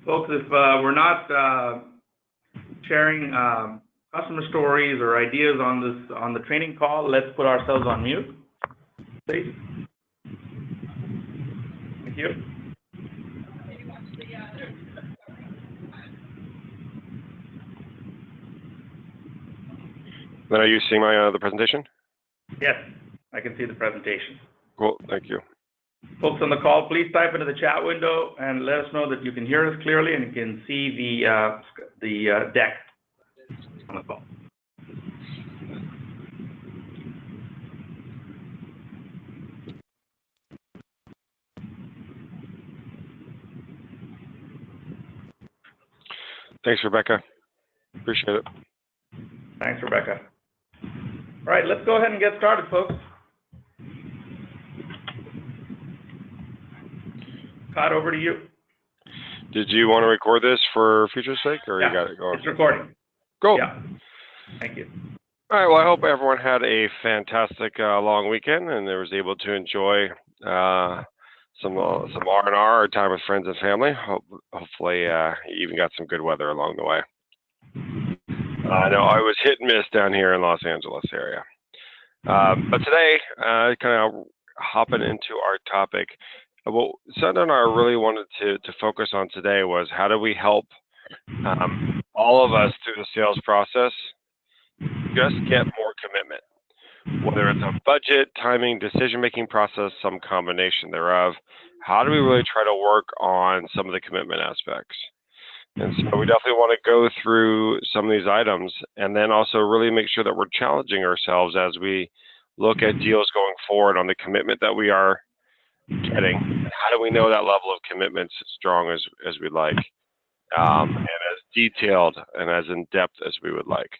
Folks, if we're not sharing customer stories or ideas on the training call, let's put ourselves on mute, please. Thank you. Then are you seeing my the presentation? Yes, I can see the presentation. Cool, thank you. Folks on the call, please type into the chat window and let us know that you can hear us clearly and you can see the deck on the call. Thanks, Rebecca. Appreciate it. Thanks, Rebecca. All right, let's go ahead and get started, folks. Todd, over to you. Did you want to record this for future's sake, or yeah, you got it going? It's recording. Cool. Yeah. Thank you. All right. Well, I hope everyone had a fantastic long weekend and was able to enjoy some R&R, time with friends and family. Hopefully, you even got some good weather along the way. I know I was hit and miss down here in Los Angeles area. But today, kind of hopping into our topic, what Sandra and I really wanted to focus on today was how do we help all of us through the sales process just get more commitment, whether it's a budget, timing, decision-making process, some combination thereof. How do we really try to work on some of the commitment aspects? And so we definitely want to go through some of these items and then also really make sure that we're challenging ourselves as we look at deals going forward on the commitment that we are getting. How do we know that level of commitment's as strong as we'd like, and as detailed and as in-depth as we would like.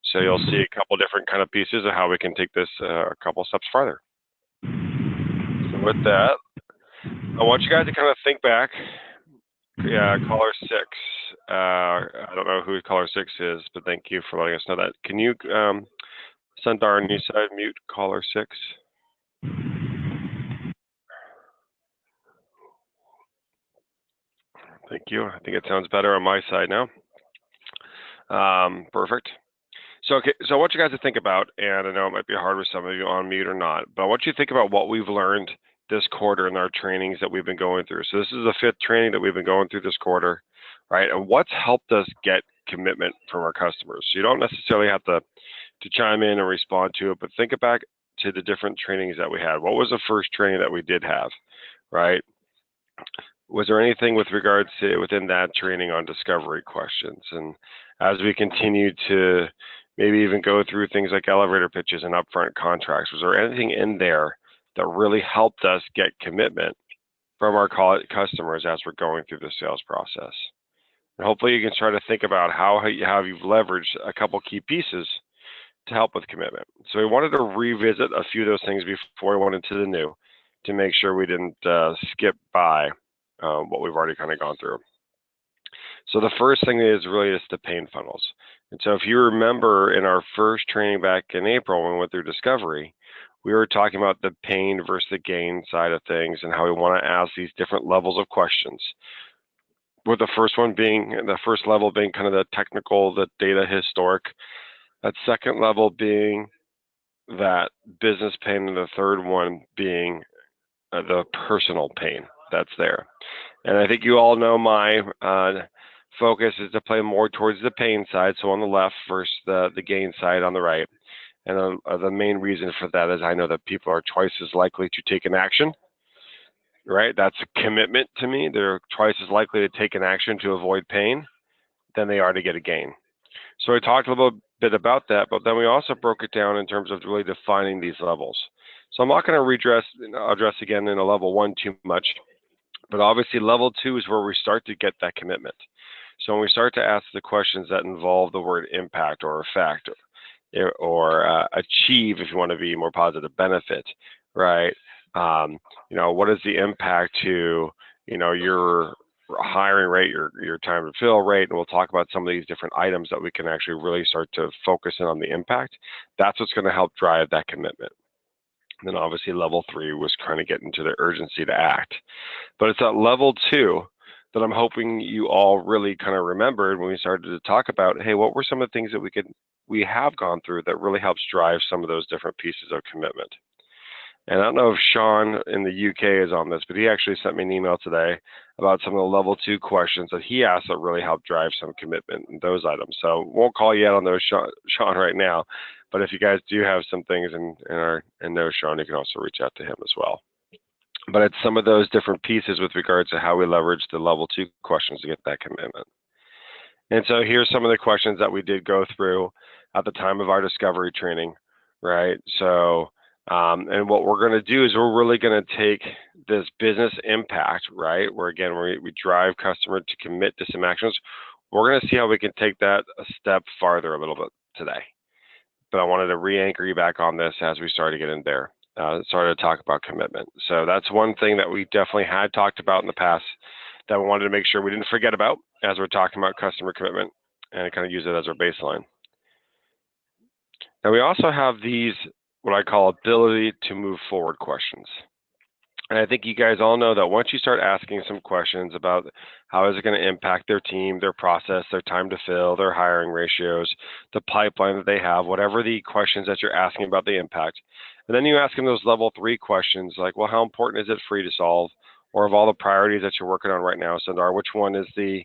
So you'll see a couple different kind of pieces of how we can take this a couple steps farther. So with that, I want you guys to kind of think back. Yeah, caller 6. I don't know who caller 6 is, but thank you for letting us know that. Can you, Sundar on your side, mute caller 6? Thank you. I think it sounds better on my side now. Perfect. So, okay, so I want you guys to think about, and I know it might be hard with some of you on mute or not, but I want you to think about what we've learned this quarter in our trainings that we've been going through. So this is the 5th training that we've been going through this quarter, right? And what's helped us get commitment from our customers? So you don't necessarily have to chime in and respond to it, but think back to the different trainings that we had. What was the first training that we did have, right? Was there anything with regards to within that training on discovery questions? And as we continue to maybe even go through things like elevator pitches and upfront contracts, was there anything in there that really helped us get commitment from our customers as we're going through the sales process? And hopefully you can try to think about how you've leveraged a couple key pieces to help with commitment. So we wanted to revisit a few of those things before we went into the new to make sure we didn't skip by what we've already kind of gone through. So the first thing is really just the pain funnels. And so if you remember in our first training back in April when we went through discovery, we were talking about the pain versus the gain side of things and how we want to ask these different levels of questions. With the first one being, the first level being kind of the technical, the data historic. That second level being that business pain, and the third one being the personal pain that's there. And I think you all know my focus is to play more towards the pain side, so on the left versus the gain side on the right. And the main reason for that is I know that people are twice as likely to take an action, right? That's a commitment to me. They're twice as likely to take an action to avoid pain than they are to get a gain. So I talked a little bit about that, but then we also broke it down in terms of really defining these levels. So I'm not going to address again in a level 1 too much, but obviously level 2 is where we start to get that commitment. So when we start to ask the questions that involve the word impact or effect or achieve, if you want to be more positive, benefit, right? What is the impact to, your hiring rate, your time to fill rate, and we'll talk about some of these different items that we can actually really start to focus in on the impact. That's what's going to help drive that commitment. And then obviously level 3 was kind of getting to the urgency to act. But it's at level 2 that I'm hoping you all really kind of remembered when we started to talk about, hey, what were some of the things that we have gone through that really helps drive some of those different pieces of commitment. And I don't know if Sean in the UK is on this, but he actually sent me an email today about some of the level 2 questions that he asked that really help drive some commitment in those items. So won't call you out on those, Sean, right now. But if you guys do have some things in know Sean, you can also reach out to him as well. But it's some of those different pieces with regards to how we leverage the level 2 questions to get that commitment. And so here's some of the questions that we did go through at the time of our discovery training, right? So, and what we're going to do is we're really going to take this business impact, right? Where again, we drive customer to commit to some actions. We're going to see how we can take that a step farther a little bit today. But I wanted to re-anchor you back on this as we started to get in there. Started to talk about commitment. So that's one thing that we definitely had talked about in the past that we wanted to make sure we didn't forget about as we're talking about customer commitment and kind of use it as our baseline. Now we also have these, what I call ability to move forward questions. And I think you guys all know that once you start asking some questions about how is it going to impact their team, their process, their time to fill, their hiring ratios, the pipeline that they have, whatever the questions that you're asking about the impact, and then you ask them those level 3 questions like, well, how important is it for you to solve? Or of all the priorities that you're working on right now, Sundar, which one is the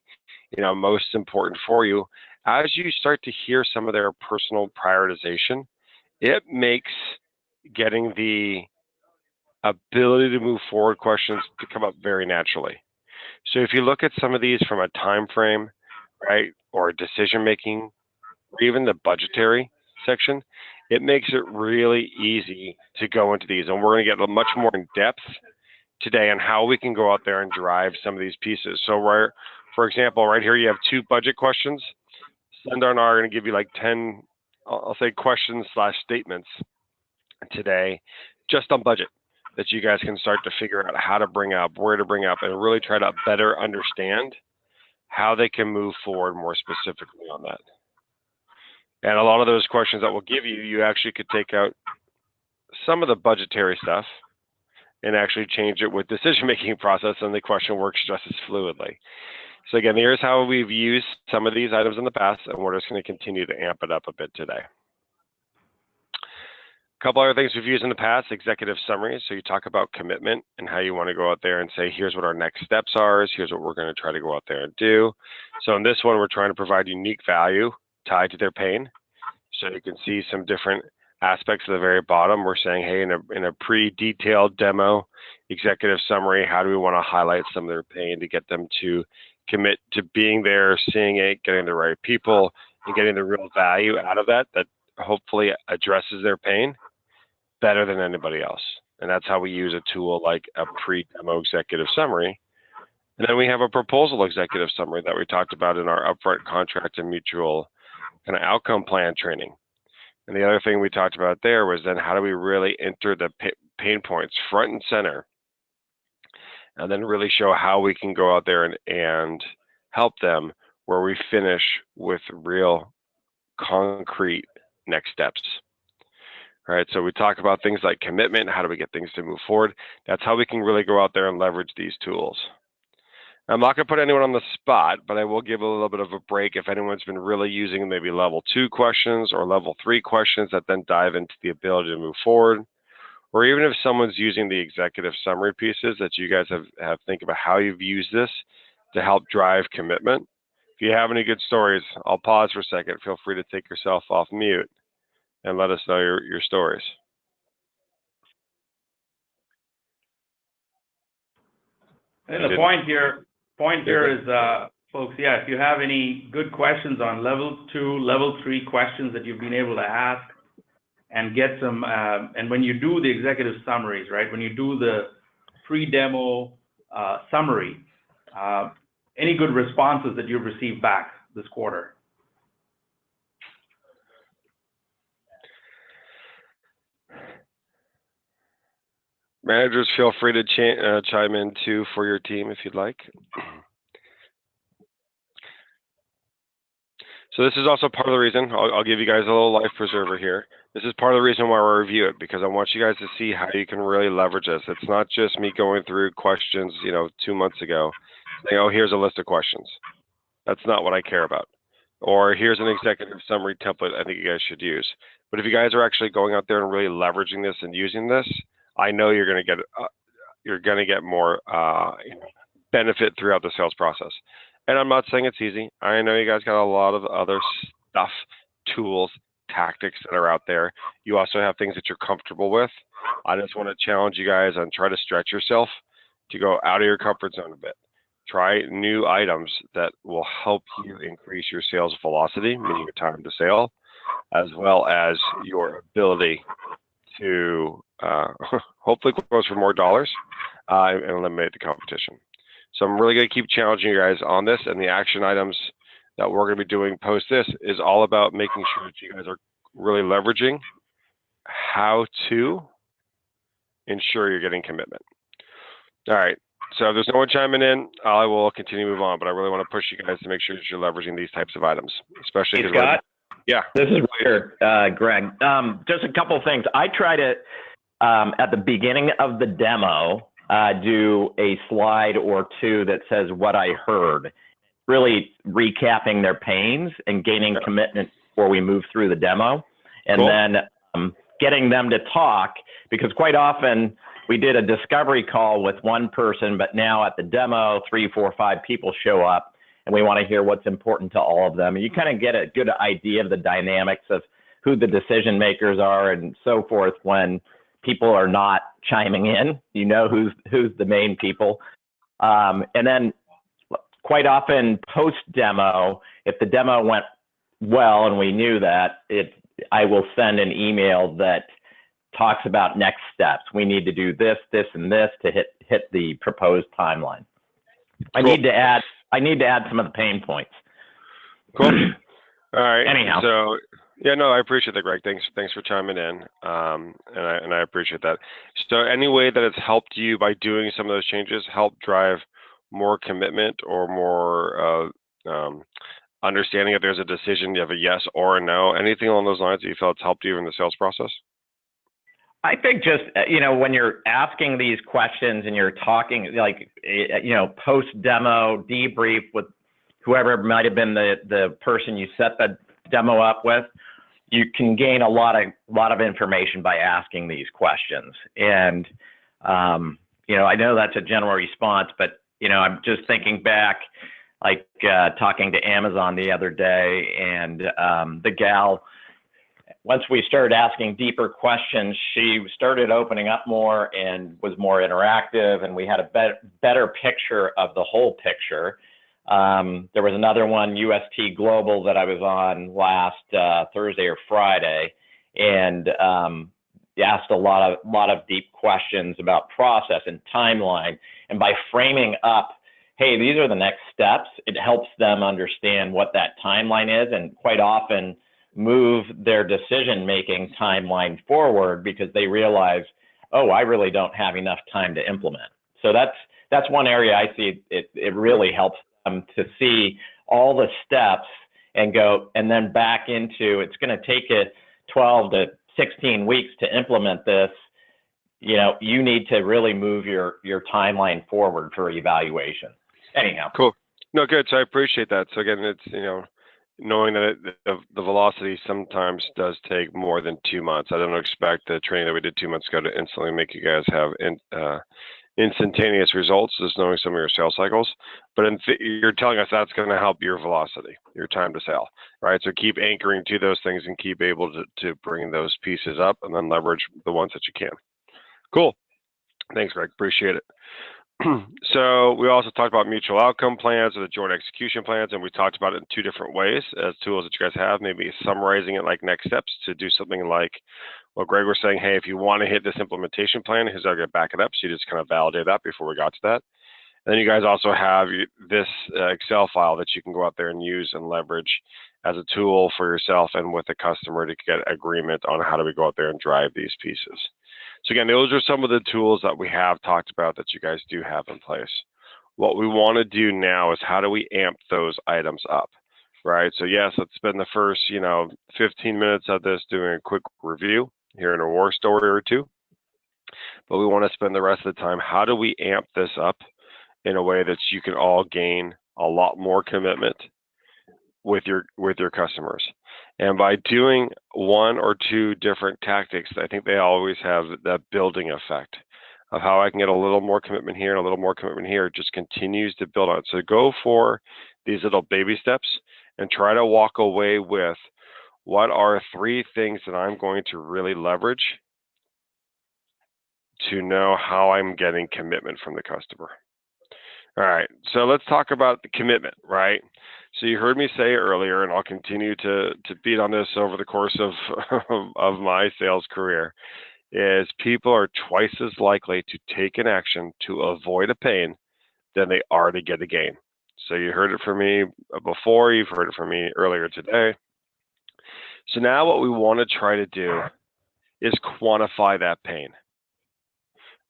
most important for you? As you start to hear some of their personal prioritization, it makes getting the ability to move forward questions to come up very naturally. So if you look at some of these from a time frame, right, or decision making, or even the budgetary section, it makes it really easy to go into these. And we're going to get much more in depth today on how we can go out there and drive some of these pieces. So for example, right here you have 2 budget questions. Sundar and I are going to give you like 10, I'll say questions / statements today just on budget that you guys can start to figure out how to bring up, where to bring up, and really try to better understand how they can move forward more specifically on that. And a lot of those questions that we'll give you, you actually could take out some of the budgetary stuff and actually change it with decision-making process, and the question works just as fluidly. So again, here's how we've used some of these items in the past, and we're just going to continue to amp it up a bit today. A couple other things we've used in the past, executive summaries. So you talk about commitment and how you want to go out there and say, here's what our next steps are, here's what we're going to try to go out there and do. So in this one, we're trying to provide unique value tied to their pain. So you can see some different aspects at the very bottom. We're saying, hey, in a pre-detailed demo executive summary, how do we want to highlight some of their pain to get them to commit to being there, seeing it, getting the right people, and getting the real value out of that hopefully addresses their pain better than anybody else. And that's how we use a tool like a pre-demo executive summary. And then we have a proposal executive summary that we talked about in our upfront contract and mutual kind of outcome plan training. And the other thing we talked about there was then how do we really enter the pain points front and center, and then really show how we can go out there and help them where we finish with real concrete next steps. All right, so we talk about things like commitment, how do we get things to move forward? That's how we can really go out there and leverage these tools. I'm not going to put anyone on the spot, but I will give a little bit of a break if anyone's been really using maybe level 2 questions or level 3 questions that then dive into the ability to move forward. Or even if someone's using the executive summary pieces that you guys have think about how you've used this to help drive commitment. If you have any good stories, I'll pause for a second. Feel free to take yourself off mute and let us know your stories. And the point here is, folks, yeah, if you have any good questions on level 2, level 3 questions that you've been able to ask and get some, and when you do the executive summaries, right, when you do the pre-demo summary, any good responses that you've received back this quarter? Managers, feel free to chime in too for your team if you'd like. So this is also part of the reason, I'll give you guys a little life preserver here. This is part of the reason why we review it, because I want you guys to see how you can really leverage this. It's not just me going through questions, 2 months ago, saying, oh, here's a list of questions. That's not what I care about. Or here's an executive summary template I think you guys should use. But if you guys are actually going out there and really leveraging this and using this, I know you're going to get more benefit throughout the sales process. And I'm not saying it's easy. I know you guys got a lot of other stuff, tools, tactics that are out there. You also have things that you're comfortable with. I just want to challenge you guys and try to stretch yourself to go out of your comfort zone a bit. Try new items that will help you increase your sales velocity, meaning your time to sale, as well as your ability to hopefully close for more dollars and eliminate the competition. So I'm really going to keep challenging you guys on this, and the action items that we're going to be doing post this is all about making sure that you guys are really leveraging how to ensure you're getting commitment. All right. So if there's no one chiming in, I will continue to move on, but I really want to push you guys to make sure that you're leveraging these types of items, especially. Hey, Scott. Yeah. This is weird, Greg. Just a couple of things. I try to, at the beginning of the demo, do a slide or two that says what I heard, really recapping their pains and gaining commitment before we move through the demo. And cool. Then getting them to talk, because quite often we did a discovery call with one person, but now at the demo, 3, 4, 5 people show up, and we want to hear what's important to all of them. And you kind of get a good idea of the dynamics of who the decision makers are and so forth when people are not chiming in. You know who's the main people. And then quite often post-demo, if the demo went well and we knew that, I will send an email that talks about next steps. We need to do this, this, and this to hit the proposed timeline. I need to add some of the pain points. Cool. All right. Anyhow. So yeah, no, I appreciate that, Greg. Thanks for chiming in. And I appreciate that. So any way that it's helped you by doing some of those changes help drive more commitment or more understanding if there's a decision, you have a yes or a no, anything along those lines that you felt it's helped you in the sales process? I think just, when you're asking these questions and you're talking, post-demo debrief with whoever might have been the person you set the demo up with, you can gain a lot of information by asking these questions. And, I know that's a general response, but, I'm just thinking back, talking to Amazon the other day, and the gal, once we started asking deeper questions, she started opening up more and was more interactive, and we had a better picture of the whole picture. There was another one, UST Global, that I was on last Thursday or Friday, and asked a lot of deep questions about process and timeline. And by framing up, hey, these are the next steps, it helps them understand what that timeline is, and quite often move their decision-making timeline forward because they realize, oh, I really don't have enough time to implement. So that's one area I see it really helps them to see all the steps and go, and then back into, it's going to take it 12 to 16 weeks to implement this. You need to really move your timeline forward for evaluation. Anyhow. Cool. No, good. So I appreciate that. So again, it's, knowing that the velocity sometimes does take more than 2 months. I don't expect the training that we did 2 months ago to instantly make you guys have instantaneous results, just knowing some of your sales cycles. But you're telling us that's going to help your velocity, your time to sell, right? So keep anchoring to those things and keep able to bring those pieces up and then leverage the ones that you can. Cool. Thanks, Greg. Appreciate it. So we also talked about mutual outcome plans or the joint execution plans, and we talked about it in 2 different ways as tools that you guys have, maybe summarizing it like next steps to do something like what Greg was saying, hey, if you want to hit this implementation plan, here's how to back it up. So you just kind of validate that before we got to that. And then you guys also have this Excel file that you can go out there and use and leverage as a tool for yourself and with the customer to get agreement on how do we go out there and drive these pieces. So again, those are some of the tools that we have talked about that you guys do have in place. What we want to do now is how do we amp those items up? So again, right? So yes, let's spend the first, 15 minutes of this doing a quick review, hearing a war story or two. But we want to spend the rest of the time, how do we amp this up in a way that you can all gain a lot more commitment with your customers? And by doing one or two different tactics, I think they always have that building effect of how I can get a little more commitment here and a little more commitment here. It just continues to build on it. So go for these little baby steps and try to walk away with, what are 3 things that I'm going to really leverage to know how I'm getting commitment from the customer. All right, so let's talk about the commitment, right? So you heard me say earlier, and I'll continue to beat on this over the course of of my sales career, is people are twice as likely to take an action to avoid a pain than they are to get a gain. So you heard it from me before, you've heard it from me earlier today. So now what we want to try to do is quantify that pain,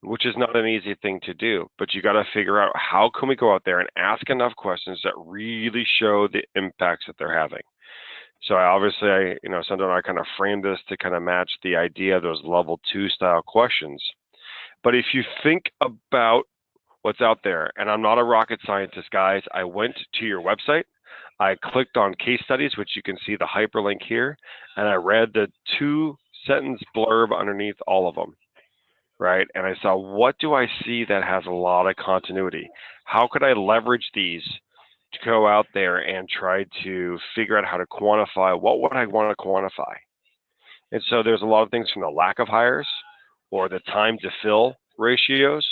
which is not an easy thing to do, but you got to figure out, how can we go out there and ask enough questions that really show the impacts that they're having. So Sundar and I kind of framed this to kind of match the idea of those level 2 style questions. But if you think about what's out there, and I'm not a rocket scientist, guys, I went to your website, I clicked on case studies, which you can see the hyperlink here, and I read the 2-sentence blurb underneath all of them. Right? And I saw, what do I see that has a lot of continuity? How could I leverage these to go out there and try to figure out how to quantify what would I want to quantify? And so there's a lot of things from the lack of hires or the time to fill ratios,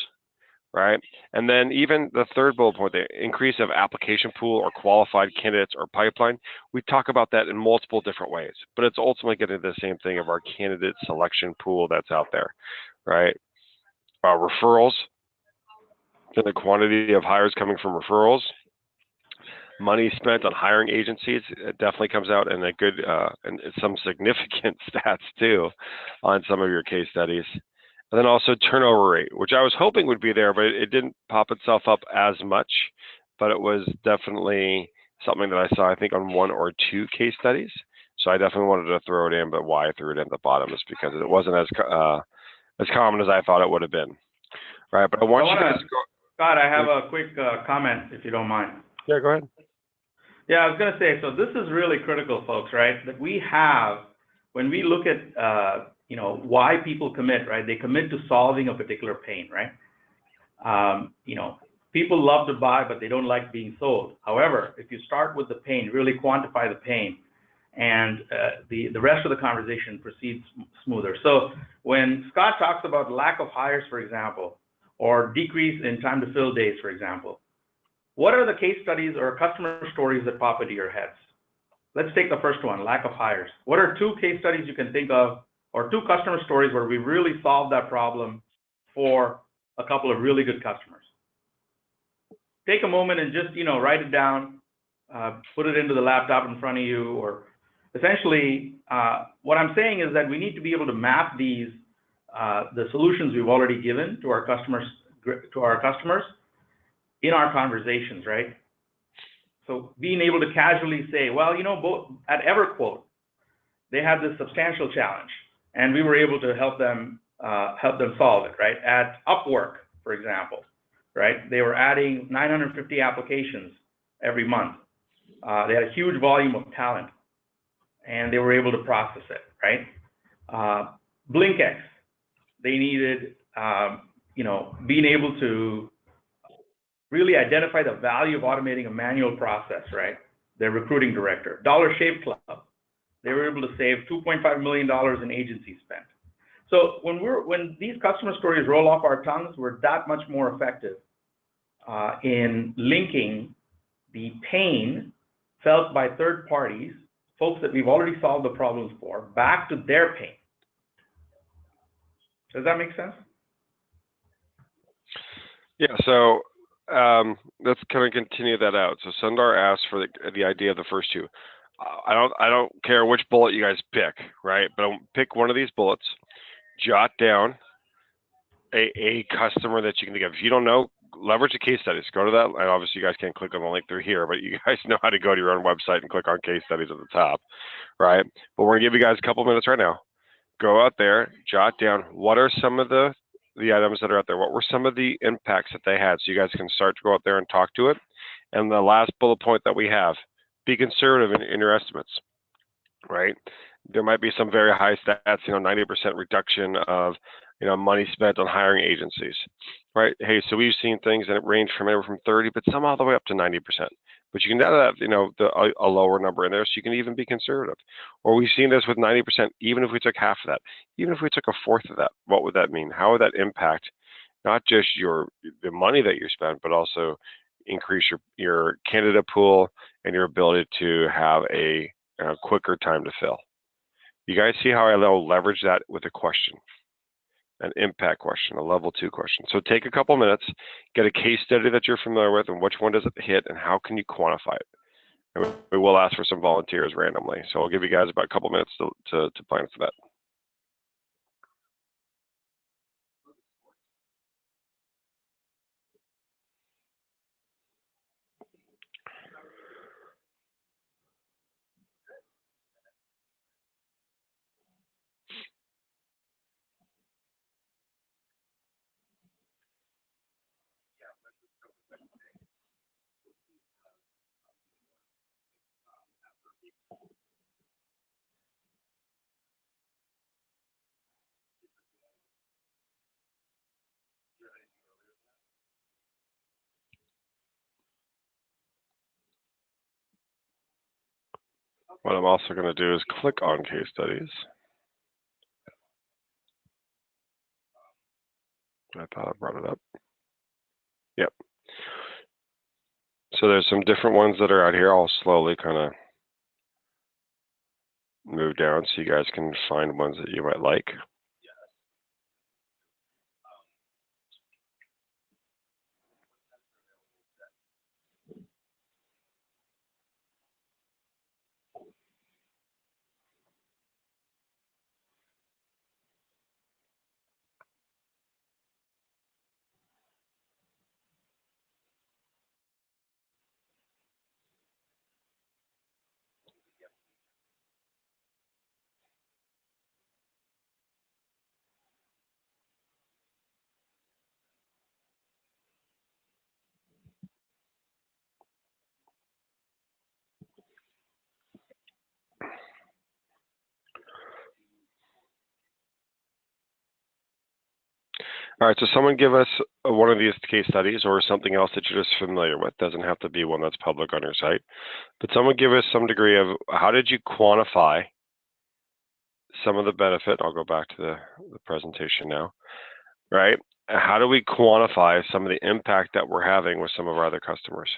right? And then even the third bullet point, the increase of application pool or qualified candidates or pipeline, we talk about that in multiple different ways, but it's ultimately getting to the same thing of our candidate selection pool that's out there, right? Referrals, and the quantity of hires coming from referrals, money spent on hiring agencies, it definitely comes out in a good, and some significant stats too on some of your case studies. And then also turnover rate, which I was hoping would be there, but it didn't pop itself up as much, but it was definitely something that I saw, I think, on 1 or 2 case studies. So I definitely wanted to throw it in, but why I threw it in at the bottom is because it wasn't as common as I thought it would have been. Right, but I want you guys to go. Scott, I have a quick comment, if you don't mind. Yeah, go ahead. Yeah, I was going to say, so this is really critical, folks, right? That we have, when we look at, why people commit, right? They commit to solving a particular pain, right? People love to buy, but they don't like being sold. However, if you start with the pain, really quantify the pain, and the rest of the conversation proceeds smoother. So when Scott talks about lack of hires, for example, or decrease in time to fill days, for example, what are the case studies or customer stories that pop into your heads? Let's take the first one, lack of hires. What are 2 case studies you can think of, or 2 customer stories where we really solved that problem for a couple of really good customers? Take a moment and just, write it down, put it into the laptop in front of you, or essentially, what I'm saying is that we need to be able to map these, the solutions we've already given to our customers in our conversations, right? So being able to casually say, well, both at EverQuote, they had this substantial challenge, and we were able to help them solve it, right? At Upwork, for example, right? They were adding 950 applications every month. They had a huge volume of talent, and they were able to process it, right? BlinkX, they needed, being able to really identify the value of automating a manual process, right? Their recruiting director. Dollar Shave Club, they were able to save $2.5 million in agency spend. So when these customer stories roll off our tongues, we're that much more effective in linking the pain felt by third parties, folks that we've already solved the problems for, back to their pain. Does that make sense? Yeah, so let's kind of continue that out. So Sundar asked for the idea of the first 2. I don't care which bullet you guys pick, right? But pick one of these bullets, jot down a customer that you can think of. If you don't know, leverage the case studies. Go to that, and obviously you guys can't click on the link through here, but you guys know how to go to your own website and click on case studies at the top, right? But we're gonna give you guys a couple minutes right now. Go out there, jot down what are some of the items that are out there. What were some of the impacts that they had? So you guys can start to go out there and talk to it. And the last bullet point that we have, be conservative in your estimates, right? There might be some very high stats, 90% reduction of, money spent on hiring agencies, right? Hey, so we've seen things that range from anywhere from 30, but some all the way up to 90%. But you can add that, a lower number in there, so you can even be conservative. Or we've seen this with 90%, even if we took half of that, even if we took a fourth of that, what would that mean? How would that impact not just the money that you spend, but also increase your candidate pool and your ability to have a quicker time to fill? You guys see how I leverage that with a question, an impact question, a level 2 question. So take a couple minutes, get a case study that you're familiar with, and which one does it hit, and how can you quantify it? And we will ask for some volunteers randomly. So I'll give you guys about a couple minutes to plan for that. What I'm also going to do is click on case studies. I thought I brought it up. Yep. So there's some different ones that are out here. I'll slowly kind of move down so you guys can find ones that you might like. All right, so someone give us one of these case studies or something else that you're just familiar with. Doesn't have to be one that's public on your site, but someone give us some degree of how did you quantify some of the benefit. I'll go back to the presentation now, right? How do we quantify some of the impact that we're having with some of our other customers?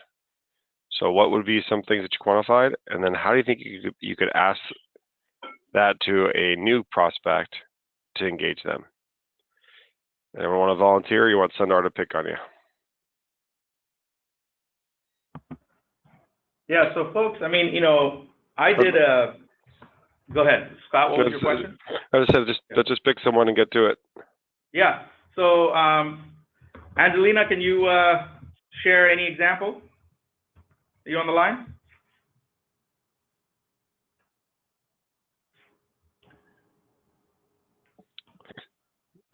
So what would be some things that you quantified? And then how do you think you could ask that to a new prospect to engage them? Anyone want to volunteer? Or you want Sundar to pick on you? Yeah, so folks, I did a, go ahead, Scott, what was your question? I just said, let's just pick someone and get to it. Yeah, so Angelina, can you share any example? Are you on the line?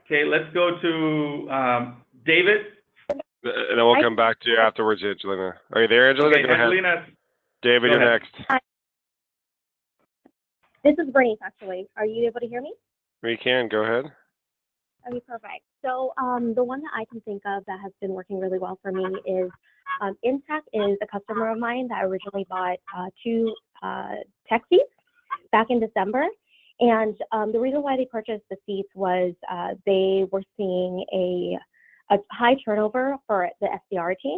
Okay, let's go to David. And then we'll come back to you afterwards, Angelina. Are you there, Angelina? Okay, Angelina. David, you're next. Hi. This is Bernice, actually. Are you able to hear me? We can. Go ahead. Okay, perfect. So the one that I can think of that has been working really well for me is Intact is a customer of mine that originally bought 2 tech seats back in December. And the reason why they purchased the seats was they were seeing a high turnover for the SDR team.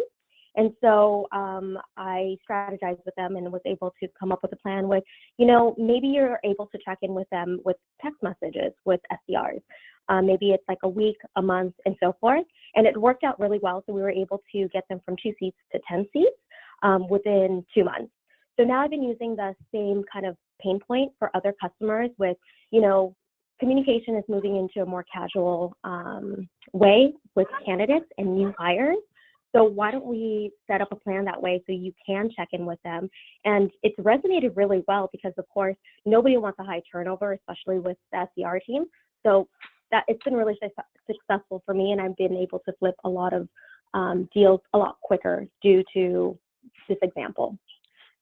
And so I strategized with them and was able to come up with a plan with, maybe you're able to check in with them with text messages with SDRs. Maybe it's like a week, a month, and so forth. And it worked out really well. So we were able to get them from 2 seats to 10 seats within 2 months. So now I've been using the same kind of pain point for other customers with, communication is moving into a more casual way with candidates and new hires. So why don't we set up a plan that way so you can check in with them? And it's resonated really well because, of course, nobody wants a high turnover, especially with the SDR team. So that it's been really successful for me, and I've been able to flip a lot of deals a lot quicker due to this example.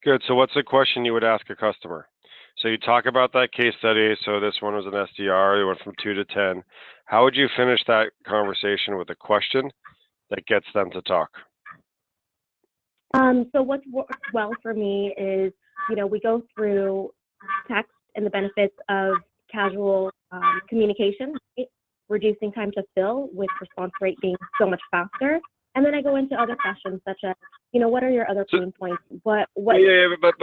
Good. So what's the question you would ask a customer? So you talk about that case study. So this one was an SDR. It went from 2 to 10. How would you finish that conversation with a question that gets them to talk? So what's worked well for me is, we go through text and the benefits of casual communication, right? Reducing time to fill with response rate being so much faster. And then I go into other questions such as, what are your other pain points? What? Yeah, but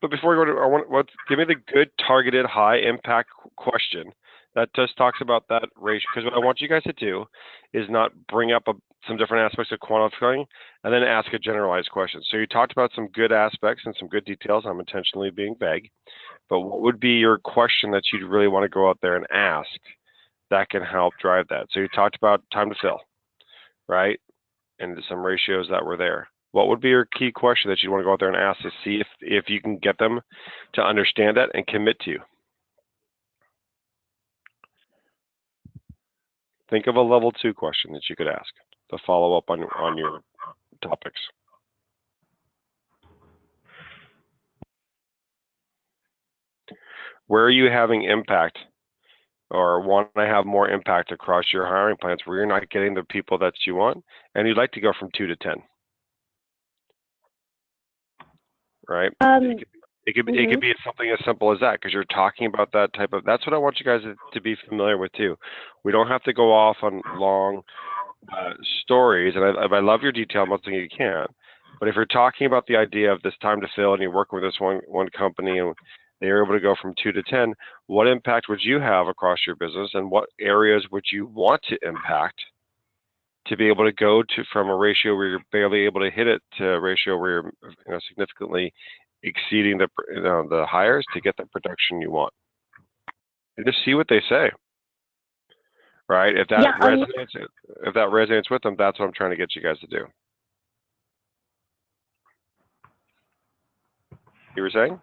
before we go to, give me the good targeted high impact question that just talks about that ratio. Because what I want you guys to do is not bring up some different aspects of quantifying and then ask a generalized question. So you talked about some good aspects and some good details. I'm intentionally being vague, but what would be your question that you'd really want to go out there and ask that can help drive that? So you talked about time to fill, right? And some ratios that were there. What would be your key question that you want to go out there and ask to see if you can get them to understand that and commit to you? Think of a level 2 question that you could ask to follow up on your topics. Where are you having impact or want to have more impact across your hiring plans where you're not getting the people that you want and you'd like to go from 2 to 10? Right? It could be something as simple as that, because you're talking about that type of, that's what I want you guys to be familiar with too. We don't have to go off on long stories, and I love your detail, I'm not saying you can't, but if you're talking about the idea of this time to fill and you're working with this one company and they're able to go from 2 to 10, what impact would you have across your business and what areas would you want to impact to be able to go to from a ratio where you're barely able to hit it to a ratio where you're significantly exceeding the hires to get the production you want, and just see what they say. Right? If that resonates with them, that's what I'm trying to get you guys to do. You were saying?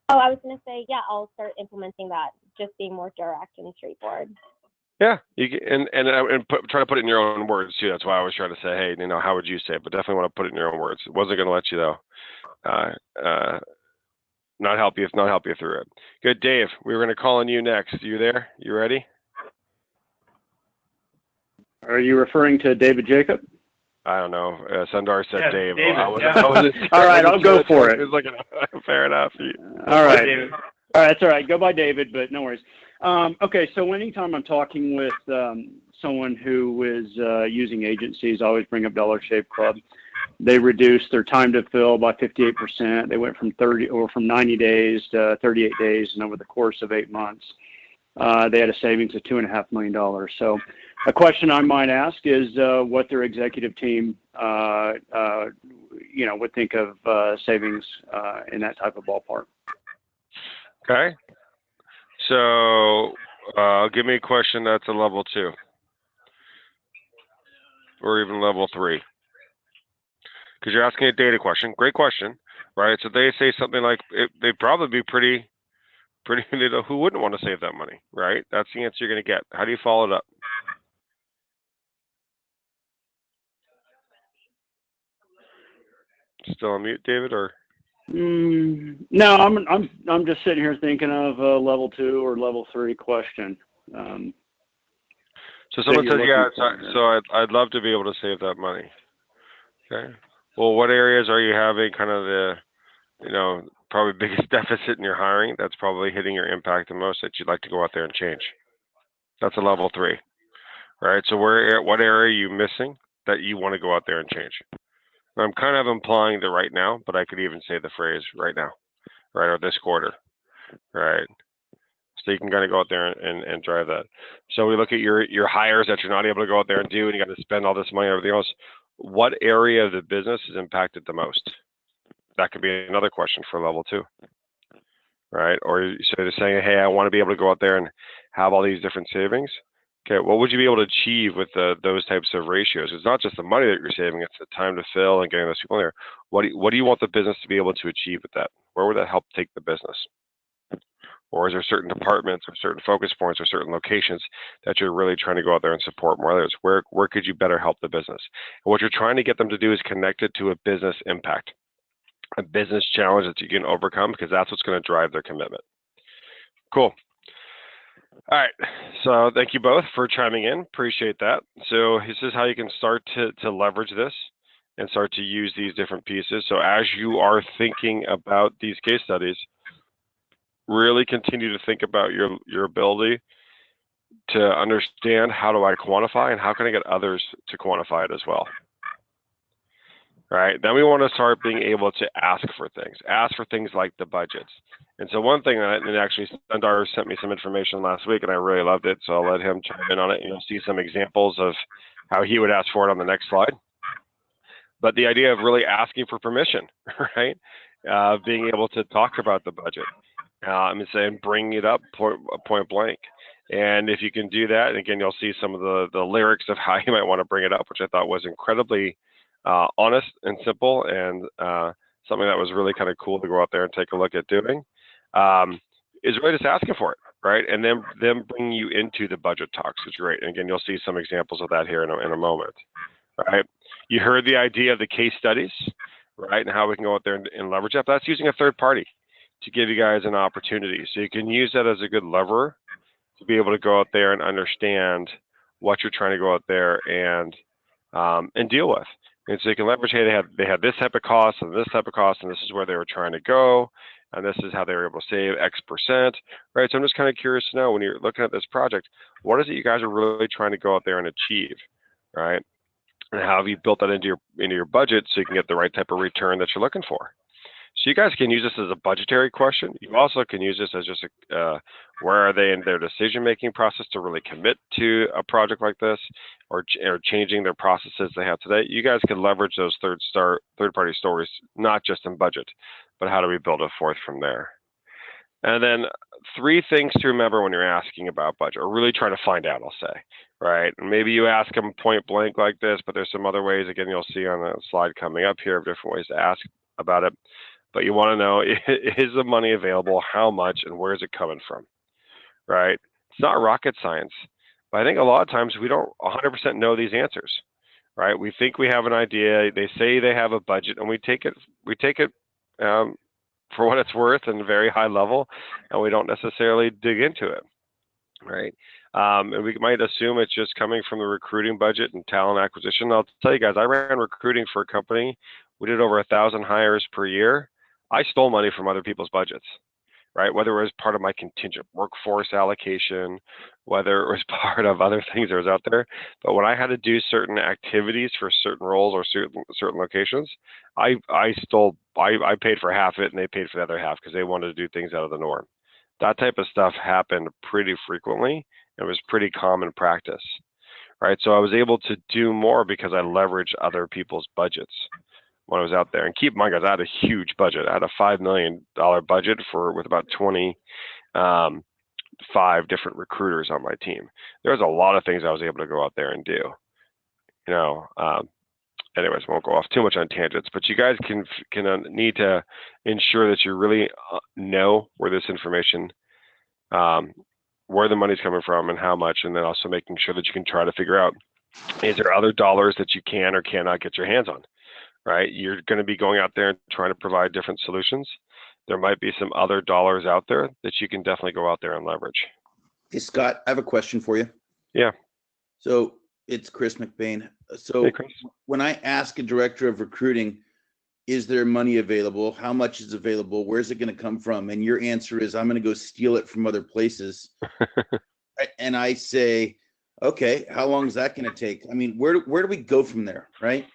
Oh, I was going to say, yeah, I'll start implementing that, just being more direct and straightforward. Yeah, you can, try to put it in your own words too. That's why I was trying to say, hey, how would you say it? But definitely want to put it in your own words. It wasn't going to let you though. Not help you through it. Good, Dave. We were going to call on you next. You there? You ready? Are you referring to David Jacob? I don't know. Sundar said Dave. David, all right, I'll go for it. Fair enough. All right. David. All right, that's all right. Go by David, but no worries. Okay, so anytime I'm talking with someone who is using agencies, I always bring up Dollar Shave Club. They reduced their time to fill by 58%. They went from 90 days to 38 days, and over the course of 8 months, they had a savings of $2.5 million. So a question I might ask is what their executive team, would think of savings in that type of ballpark. Okay. So give me a question that's a level 2 or even level 3. Because you're asking a data question. Great question, right? So they say something like, they'd probably be pretty, who wouldn't want to save that money, right? That's the answer you're going to get. How do you follow it up? Still on mute, David, or? No, I'm just sitting here thinking of a level 2 or level 3 question. So someone says, yeah, so I'd love to be able to save that money. Okay. Well, what areas are you having kind of the, probably biggest deficit in your hiring that's probably hitting your impact the most that you'd like to go out there and change? That's a level 3, right? So what area are you missing that you want to go out there and change? I'm kind of implying the right now, but I could even say the phrase right now, right, or this quarter, right? So you can kind of go out there and drive that. So we look at your hires that you're not able to go out there and do, and you got to spend all this money and everything else. What area of the business is impacted the most? That could be another question for level 2, right? Or so they're saying, hey, I want to be able to go out there and have all these different savings. Okay, what would you be able to achieve with those types of ratios? It's not just the money that you're saving; it's the time to fill and getting those people in there. What do you want the business to be able to achieve with that? Where would that help take the business? Or is there certain departments or certain focus points or certain locations that you're really trying to go out there and support more others? Where could you better help the business? And what you're trying to get them to do is connect it to a business impact, a business challenge that you can overcome, because that's what's going to drive their commitment. Cool. All right, so thank you both for chiming in. Appreciate that. So this is how you can start to leverage this and start to use these different pieces. So as you are thinking about these case studies, really continue to think about your ability to understand, how do I quantify and how can I get others to quantify it as well. All right, then we want to start being able to ask for things like the budgets. And so one thing that, and actually Sundar sent me some information last week and I really loved it, so I'll let him chime in on it. You'll see some examples of how he would ask for it on the next slide. But the idea of really asking for permission, right? Being able to talk about the budget and saying, bring it up point blank. And if you can do that, and again, you'll see some of the lyrics of how you might want to bring it up, which I thought was incredibly honest and simple, and something that was really kind of cool to go out there and take a look at doing, is really just asking for it, right? And then bringing you into the budget talks is great. And again, you'll see some examples of that here in a moment, right? You heard the idea of the case studies, right? And how we can go out there and leverage that. But that's using a third party to give you guys an opportunity. So you can use that as a good lever to be able to go out there and understand what you're trying to go out there and deal with. And so you can leverage, hey, they had this type of cost and this type of cost, and this is where they were trying to go, and this is how they were able to save X%, right? So I'm just kind of curious to know, when you're looking at this project, what is it you guys are really trying to go out there and achieve, right? And how have you built that into your budget so you can get the right type of return that you're looking for? So you guys can use this as a budgetary question. You also can use this as just where are they in their decision-making process to really commit to a project like this, or changing their processes they have today. You guys can leverage those third-party stories, not just in budget, but how do we build it forth from there? And then 3 things to remember when you're asking about budget, or really trying to find out, I'll say, right? And maybe you ask them point blank like this, but there's some other ways, again, you'll see on the slide coming up here, of different ways to ask about it. But you want to know, is the money available, how much, and where is it coming from, right? It's not rocket science, but I think a lot of times we don't 100% know these answers, right? We think we have an idea, they say they have a budget, and we take it for what it's worth and a very high level, and we don't necessarily dig into it, right? And we might assume it's just coming from the recruiting budget and talent acquisition. I'll tell you guys, I ran recruiting for a company. We did over 1,000 hires per year. I stole money from other people's budgets, right? Whether it was part of my contingent workforce allocation, whether it was part of other things that was out there. But when I had to do certain activities for certain roles or certain locations, I paid for half of it and they paid for the other half because they wanted to do things out of the norm. That type of stuff happened pretty frequently. It was pretty common practice, right? So I was able to do more because I leveraged other people's budgets when I was out there. And keep in mind, guys, I had a huge budget. I had a $5 million budget with about 25 different recruiters on my team. There was a lot of things I was able to go out there and do. Anyways, I won't go off too much on tangents, but you guys can need to ensure that you really know where this information, where the money's coming from and how much, and then also making sure that you can try to figure out, is there other dollars that you can or cannot get your hands on? Right? You're going to be going out there and trying to provide different solutions. There might be some other dollars out there that you can definitely go out there and leverage. Hey, Scott, I have a question for you. Yeah. So it's Chris McBain. So hey, Chris. When I ask a director of recruiting, is there money available? How much is available? Where's it going to come from? And your answer is, I'm going to go steal it from other places. And I say, okay, how long is that going to take? I mean, where do we go from there, right?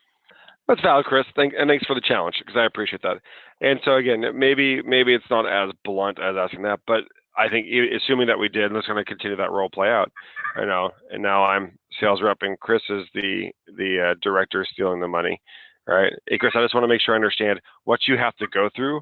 That's valid, Chris. Thanks for the challenge, because I appreciate that. And so again, maybe it's not as blunt as asking that, but I think assuming that we did, and let's going to continue that role play out. I know, and now I'm sales rep, and Chris is the director stealing the money, right? Hey, Chris, I just want to make sure I understand what you have to go through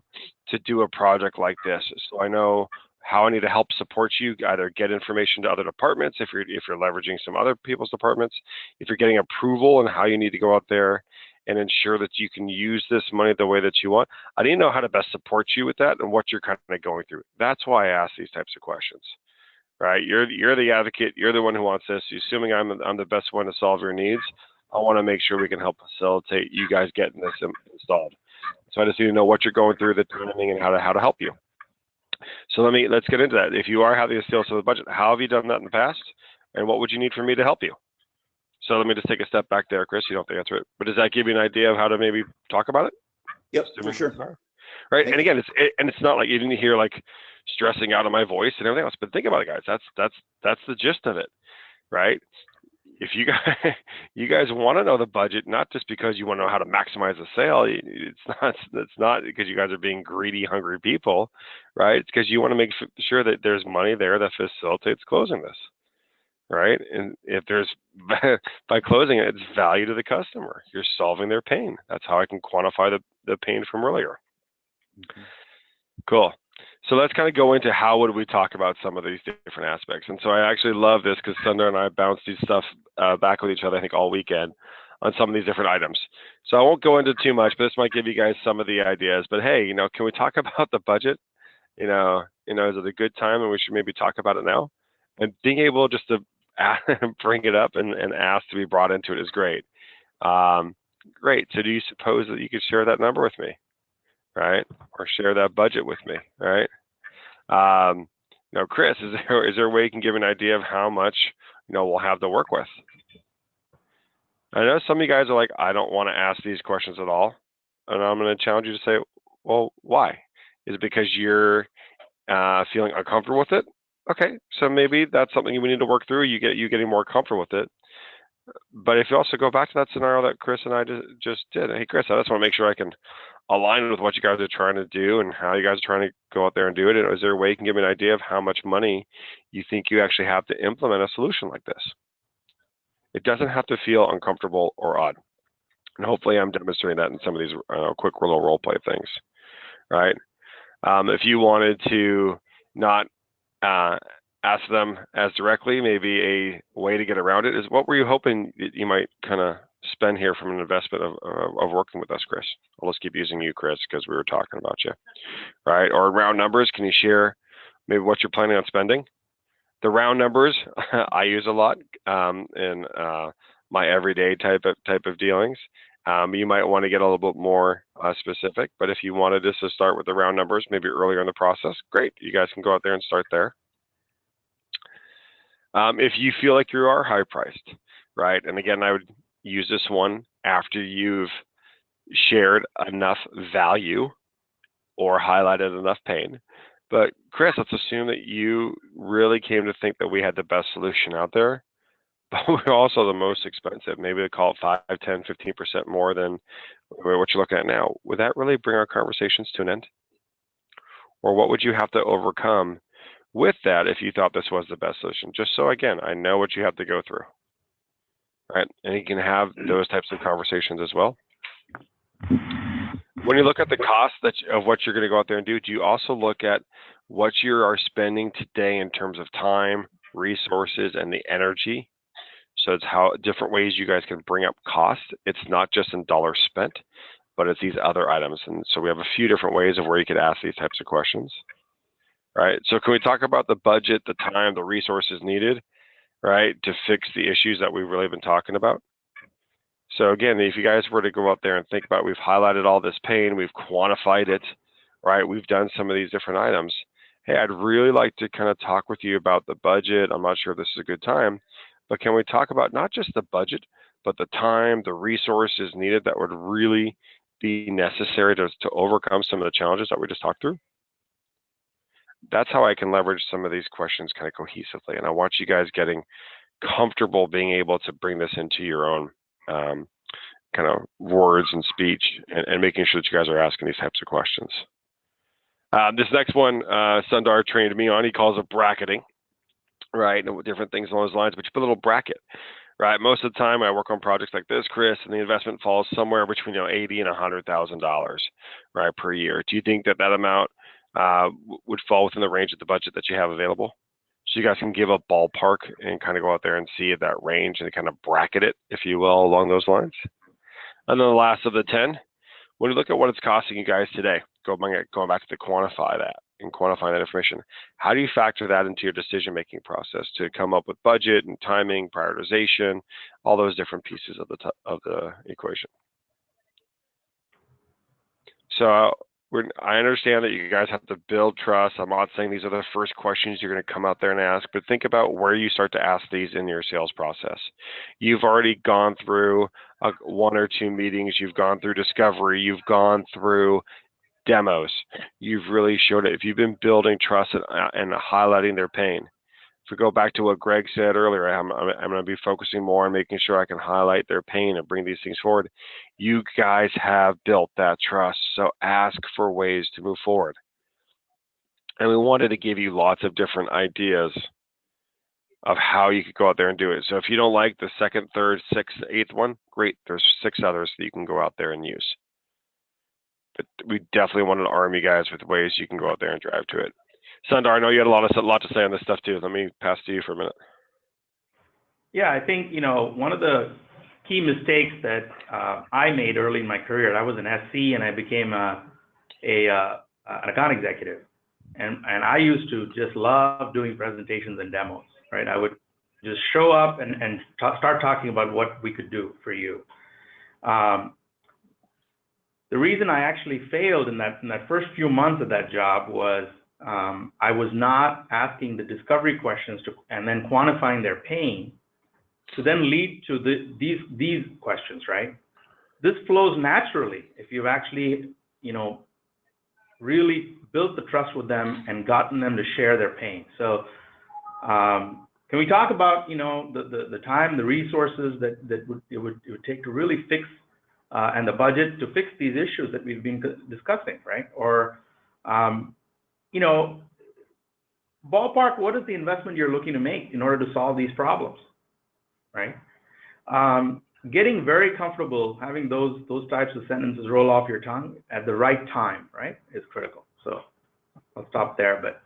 to do a project like this, so I know how I need to help support you, either get information to other departments if you're leveraging some other people's departments, if you're getting approval and how you need to go out there and ensure that you can use this money the way that you want. I need to know how to best support you with that and what you're kind of going through. That's why I ask these types of questions, right? You're the advocate. You're the one who wants this. Assuming I'm the best one to solve your needs, I want to make sure we can help facilitate you guys getting this installed. So I just need to know what you're going through, the timing, and how to help you. So let's get into that. If you are having to steal some of the budget, how have you done that in the past, and what would you need from me to help you? So let me just take a step back there, Chris. You don't have to answer it, but does that give you an idea of how to maybe talk about it? Yep, for sure. Right, and again, it's not like you didn't hear like stressing out of my voice and everything else, but think about it, guys. That's the gist of it, right? If you guys want to know the budget, not just because you want to know how to maximize the sale, it's not because you guys are being greedy, hungry people, right? It's because you want to make sure that there's money there that facilitates closing this, right? And if there's, by closing it, it's value to the customer. You're solving their pain. That's how I can quantify the pain from earlier. Mm-hmm. Cool. So let's kind of go into how would we talk about some of these different aspects. And so I actually love this because Sundar and I bounced these stuff back with each other, I think, all weekend on some of these different items. So I won't go into too much, but this might give you guys some of the ideas. But hey, can we talk about the budget? Is it a good time and we should maybe talk about it now? And being able just to bring it up and ask to be brought into it is great. Great. So do you suppose that you could share that number with me? Right? Or share that budget with me, right? Chris, is there a way you can give an idea of how much, we'll have to work with? I know some of you guys are like, I don't want to ask these questions at all. And I'm going to challenge you to say, well, why? Is it because you're feeling uncomfortable with it? Okay, so maybe that's something we need to work through. You getting more comfortable with it. But if you also go back to that scenario that Chris and I just did, hey, Chris, I just want to make sure I can align with what you guys are trying to do and how you guys are trying to go out there and do it. And is there a way you can give me an idea of how much money you think you actually have to implement a solution like this? It doesn't have to feel uncomfortable or odd. And hopefully I'm demonstrating that in some of these quick little role play things, right? If you wanted to not ask them as directly, maybe a way to get around it is, what were you hoping you might kind of spend here from an investment of working with us, Chris? I'll just keep using you, Chris, because we were talking about you, right? Or round numbers, can you share maybe what you're planning on spending? The round numbers I use a lot in my everyday type of dealings. You might want to get a little bit more specific, but if you wanted just to start with the round numbers, maybe earlier in the process, great. You guys can go out there and start there. If you feel like you are high priced, right? And again, I would use this one after you've shared enough value or highlighted enough pain. But Chris, let's assume that you really came to think that we had the best solution out there, but we're also the most expensive. Maybe they call it 5, 10, 15% more than what you're looking at now. Would that really bring our conversations to an end? Or what would you have to overcome with that if you thought this was the best solution? Just so, again, I know what you have to go through, right? And you can have those types of conversations as well. When you look at the cost of what you're going to go out there and do you also look at what you are spending today in terms of time, resources, and the energy? So it's how different ways you guys can bring up cost. It's not just in dollars spent, but it's these other items. And so we have a few different ways of where you could ask these types of questions. Right. So can we talk about the budget, the time, the resources needed, right, to fix the issues that we've really been talking about? So again, if you guys were to go out there and think about, we've highlighted all this pain, we've quantified it, right? We've done some of these different items. Hey, I'd really like to kind of talk with you about the budget. I'm not sure if this is a good time, but can we talk about not just the budget, but the time, the resources needed that would really be necessary to overcome some of the challenges that we just talked through? That's how I can leverage some of these questions kind of cohesively. And I want you guys getting comfortable being able to bring this into your own kind of words and speech and making sure that you guys are asking these types of questions. This next one, Sundar trained me on, he calls it bracketing, right? And different things along those lines, but you put a little bracket, right? Most of the time I work on projects like this, Chris, and the investment falls somewhere between $80,000 and $100,000, right, per year. Do you think that amount would fall within the range of the budget that you have available. So you guys can give a ballpark and kind of go out there and see that range and kind of bracket it, if you will, along those lines. And then the last of the 10, when you look at what it's costing you guys today, going back to quantify that and quantifying that information, how do you factor that into your decision-making process to come up with budget and timing, prioritization, all those different pieces of the equation? So I understand that you guys have to build trust. I'm not saying these are the first questions you're going to come out there and ask, but think about where you start to ask these in your sales process. You've already gone through 1 or 2 meetings. You've gone through discovery. You've gone through demos. You've really showed it. If you've been building trust and highlighting their pain, if we go back to what Greg said earlier, I'm going to be focusing more on making sure I can highlight their pain and bring these things forward. You guys have built that trust, so ask for ways to move forward. And we wanted to give you lots of different ideas of how you could go out there and do it. So if you don't like the 2nd, 3rd, 6th, 8th one, great. There's 6 others that you can go out there and use. But we definitely wanted to arm you guys with ways you can go out there and drive to it. Sundar, I know you had a lot to say on this stuff too. Let me pass to you for a minute. Yeah, I think, one of the key mistakes that I made early in my career, I was an SC and I became an account executive. And I used to just love doing presentations and demos, right? I would just show up and start talking about what we could do for you. The reason I actually failed in that first few months of that job was I was not asking the discovery questions and then quantifying their pain to then lead to these questions, right? This flows naturally if you've actually, really built the trust with them and gotten them to share their pain. So can we talk about, the time, the resources that it would take to really fix and the budget to fix these issues that we've been discussing, right? Or, ballpark, what is the investment you're looking to make in order to solve these problems, right? Getting very comfortable having those types of sentences roll off your tongue at the right time, right, is critical. So I'll stop there, but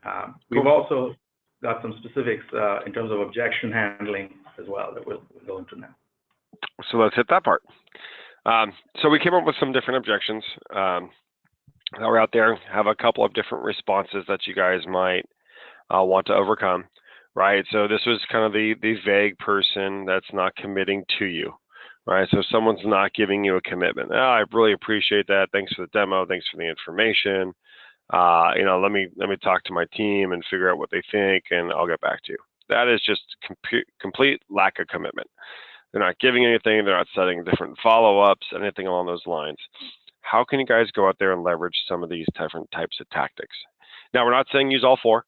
we've also got some specifics in terms of objection handling as well that we'll go into now. So let's hit that part. So we came up with some different objections that were out there, have a couple of different responses that you guys might want to overcome, right? So this was kind of the vague person that's not committing to you, right? So someone's not giving you a commitment. Oh, I really appreciate that. Thanks for the demo. Thanks for the information. Let me talk to my team and figure out what they think, and I'll get back to you. That is just complete lack of commitment. They're not giving anything. They're not setting different follow-ups, anything along those lines. How can you guys go out there and leverage some of these different types of tactics? Now, we're not saying use all 4,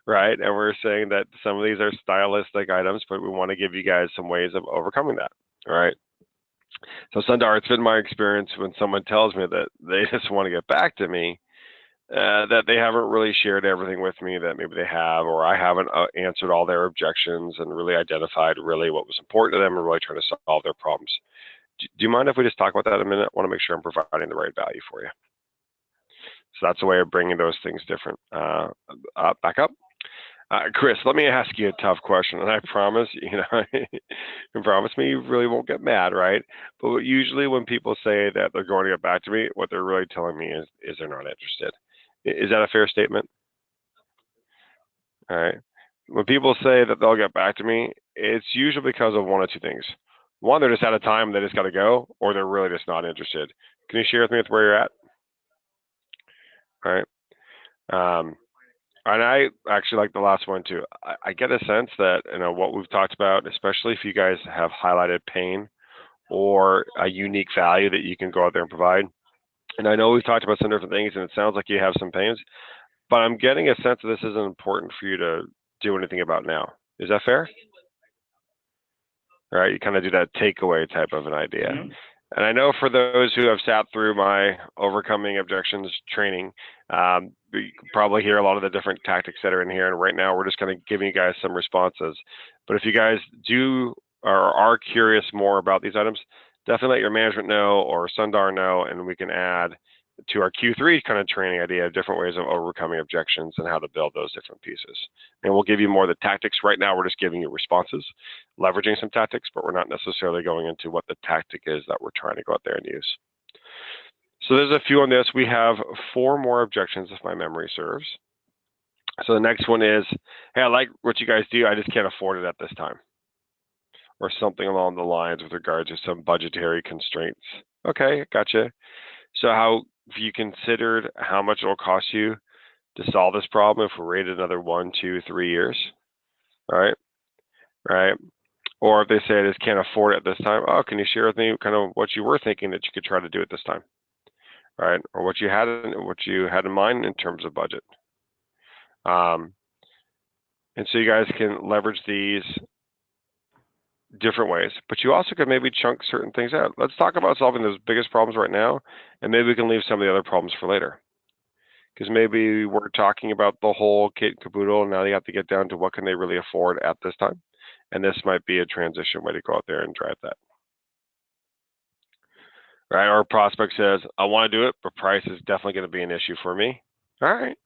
right? And we're saying that some of these are stylistic items, but we want to give you guys some ways of overcoming that, all right? So, Sundar, it's been my experience when someone tells me that they just want to get back to me, that they haven't really shared everything with me that maybe they have, or I haven't answered all their objections and really identified really what was important to them and really trying to solve their problems. Do you mind if we just talk about that a minute? I want to make sure I'm providing the right value for you. So that's a way of bringing those things different back up. Chris, let me ask you a tough question, and I promise, you promise me you really won't get mad, right? But usually when people say that they're going to get back to me, what they're really telling me is they're not interested. Is that a fair statement? All right. When people say that they'll get back to me, it's usually because of 1 or 2 things. One, they're just out of time, they just got to go, or they're really just not interested. Can you share with me where you're at? All right. And I actually like the last one too. I get a sense that, what we've talked about, especially if you guys have highlighted pain or a unique value that you can go out there and provide. And I know we've talked about some different things and it sounds like you have some pains, but I'm getting a sense that this isn't important for you to do anything about now. Is that fair? All right. You kind of do that takeaway type of an idea. Mm-hmm. And I know for those who have sat through my overcoming objections training, you can probably hear a lot of the different tactics that are in here. And right now we're just kind of giving you guys some responses. But if you guys do or are curious more about these items, definitely let your management know or Sundar know, and we can add to our Q3 kind of training idea, different ways of overcoming objections and how to build those different pieces. And we'll give you more of the tactics. Right now, we're just giving you responses, leveraging some tactics, but we're not necessarily going into what the tactic is that we're trying to go out there and use. So there's a few on this. We have 4 more objections if my memory serves. So the next one is, hey, I like what you guys do. I just can't afford it at this time. Or something along the lines with regards to some budgetary constraints. Okay, gotcha. So have you considered how much it will cost you to solve this problem if we waited another 1, 2, 3 years? All right, right. Or if they say I just can't afford it at this time, oh, can you share with me kind of what you were thinking that you could try to do at this time? All right, or what you had in mind in terms of budget. And so you guys can leverage these different ways, but you also could maybe chunk certain things out. Let's talk about solving those biggest problems right now, and maybe we can leave some of the other problems for later. Because maybe we're talking about the whole kit and caboodle, and now they have to get down to what can they really afford at this time. And this might be a transition way to go out there and drive that. Right, our prospect says, I want to do it, but price is definitely going to be an issue for me. All right.